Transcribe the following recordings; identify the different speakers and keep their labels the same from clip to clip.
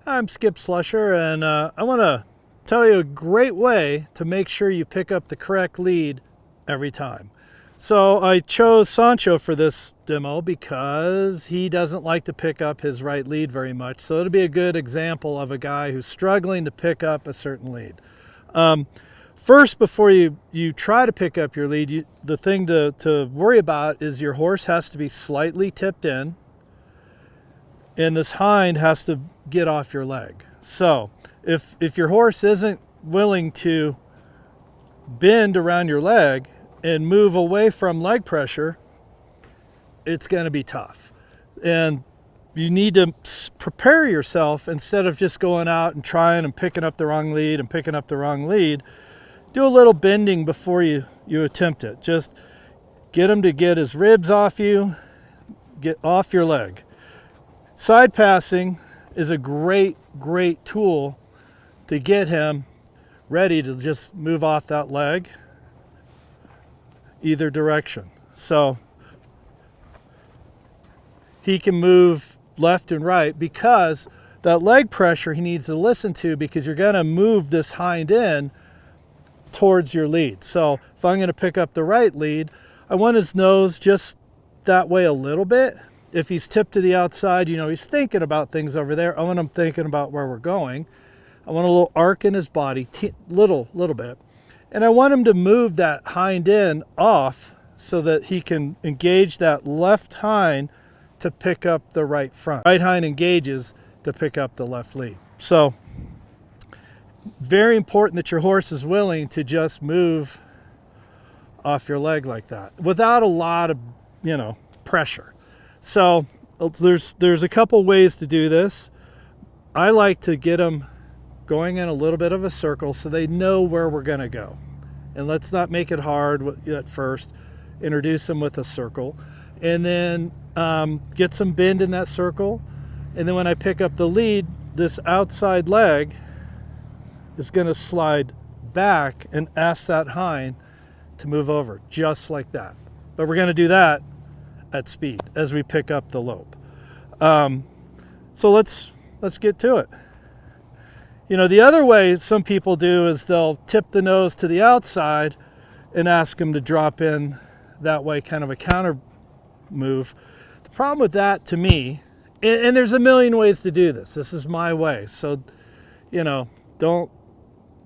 Speaker 1: I'm Skip Slusher, and I want to tell you a great way to make sure you pick up the correct lead every time. So I chose Sancho for this demo because he doesn't like to pick up his right lead very much. So it'll be a good example of a guy who's struggling to pick up a certain lead. First, before you try to pick up your lead, the thing to worry about is your horse has to be slightly tipped in, and this hind has to get off your leg. So if your horse isn't willing to bend around your leg and move away from leg pressure, it's going to be tough. And you need to prepare yourself. Instead of just going out and trying and picking up the wrong lead and picking up the wrong lead, do a little bending before you attempt it. Just get him to get his ribs off you, get off your leg. Side passing is a great tool to get him ready to just move off that leg either direction. So he can move left and right, because that leg pressure he needs to listen to, because you're going to move this hind in towards your lead. So if I'm going to pick up the right lead, I want his nose just that way a little bit. If he's tipped to the outside, he's thinking about things over there. I want him thinking about where we're going. I want a little arc in his body, little bit. And I want him to move that hind end off so that he can engage that left hind to pick up the right front. Right hind engages to pick up the left lead. So very important that your horse is willing to just move off your leg like that without a lot of, pressure. So there's a couple ways to do this. I like to get them going in a little bit of a circle so they know where we're going to go. And let's not make it hard at first. Introduce them with a circle, and then get some bend in that circle. And then when I pick up the lead, this outside leg is going to slide back and ask that hind to move over, just like that. But we're going to do that at speed as we pick up the lope. So let's get to it. The other way some people do is they'll tip the nose to the outside and ask him to drop in that way, kind of a counter move. The problem with that, to me, and there's a million ways to do this. This is my way. So, don't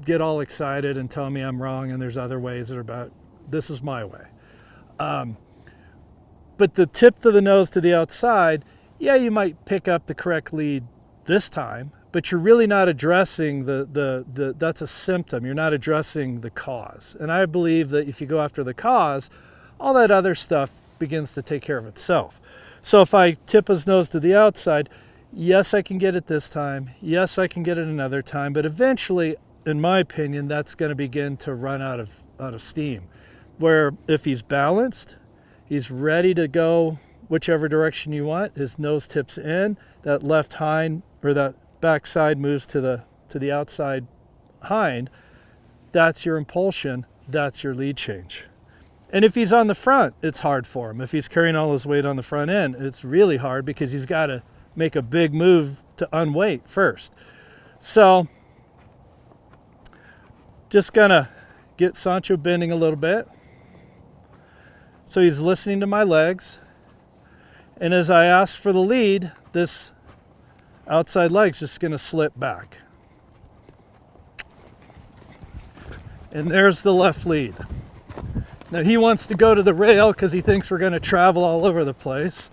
Speaker 1: get all excited and tell me I'm wrong and there's other ways that are about. This is my way. But the tip to the nose to the outside, yeah, you might pick up the correct lead this time, but you're really not addressing that's a symptom. You're not addressing the cause. And I believe that if you go after the cause, all that other stuff begins to take care of itself. So if I tip his nose to the outside, yes, I can get it this time. Yes, I can get it another time. But eventually, in my opinion, that's going to begin to run out of steam. Where if he's balanced, he's ready to go whichever direction you want. His nose tips in, that left hind or that backside moves to the outside hind. That's your impulsion. That's your lead change. And if he's on the front, it's hard for him. If he's carrying all his weight on the front end, it's really hard because he's got to make a big move to unweight first. So just gonna get Sancho bending a little bit. So he's listening to my legs. And as I ask for the lead, this outside leg's just going to slip back. And there's the left lead. Now he wants to go to the rail because he thinks we're going to travel all over the place.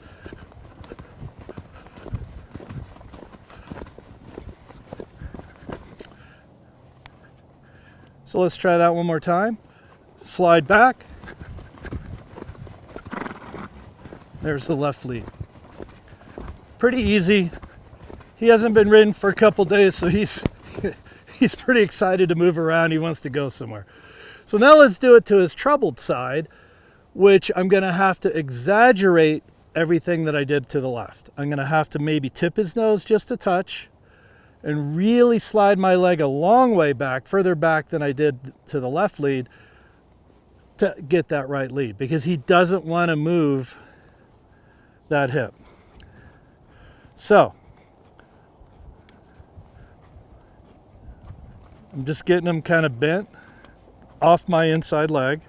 Speaker 1: So let's try that one more time. Slide back. There's the left lead. Pretty easy. He hasn't been ridden for a couple days, so he's pretty excited to move around. He wants to go somewhere. So now let's do it to his troubled side, which I'm going to have to exaggerate everything that I did to the left. I'm going to have to maybe tip his nose just a touch and really slide my leg a long way back, further back than I did to the left lead, to get that right lead, because he doesn't want to move that hip. So I'm just getting him kind of bent off my inside leg.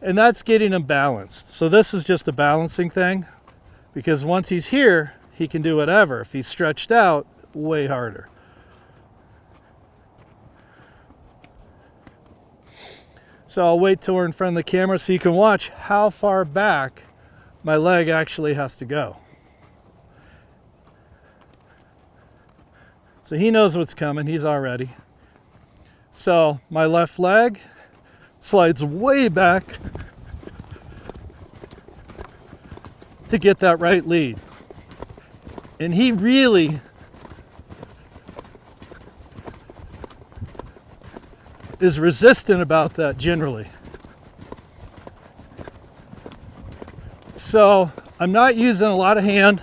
Speaker 1: And that's getting him balanced. So this is just a balancing thing, because once he's here, he can do whatever. If he's stretched out, way harder. So I'll wait till we're in front of the camera so you can watch how far back my leg actually has to go. So he knows what's coming, he's all ready. So my left leg slides way back to get that right lead. And he really is resistant about that generally. So I'm not using a lot of hand.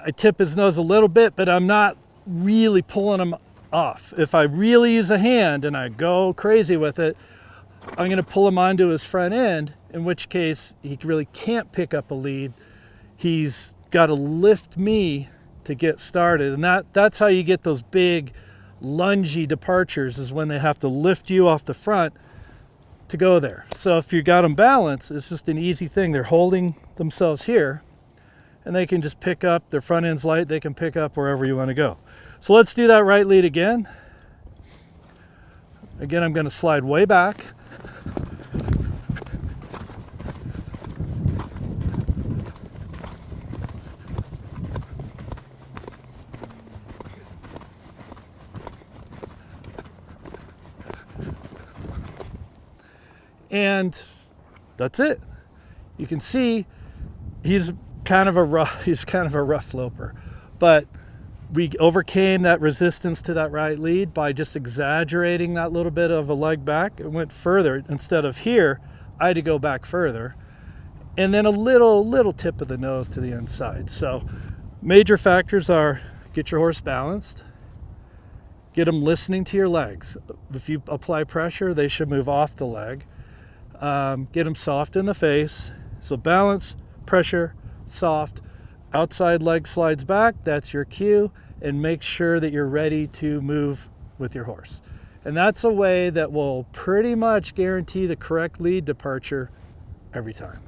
Speaker 1: I tip his nose a little bit, but I'm not really pulling him off. If I really use a hand and I go crazy with it, I'm going to pull him onto his front end, in which case he really can't pick up a lead. He's got to lift me to get started. And that's how you get those big lungy departures, is when they have to lift you off the front to go there. So if you got them balanced, it's just an easy thing. They're holding themselves here and they can just pick up, their front end's light, they can pick up wherever you want to go. So let's do that right lead again. Again, I'm going to slide way back. And that's it. You can see he's kind of a rough loper, but we overcame that resistance to that right lead by just exaggerating that little bit of a leg back. It went further. Instead of here, I had to go back further, and then a little tip of the nose to the inside. So major factors are: get your horse balanced, get them listening to your legs. If you apply pressure, they should move off the leg. Get them soft in the face. So balance, pressure, soft. Outside leg slides back, that's your cue, and make sure that you're ready to move with your horse. And that's a way that will pretty much guarantee the correct lead departure every time.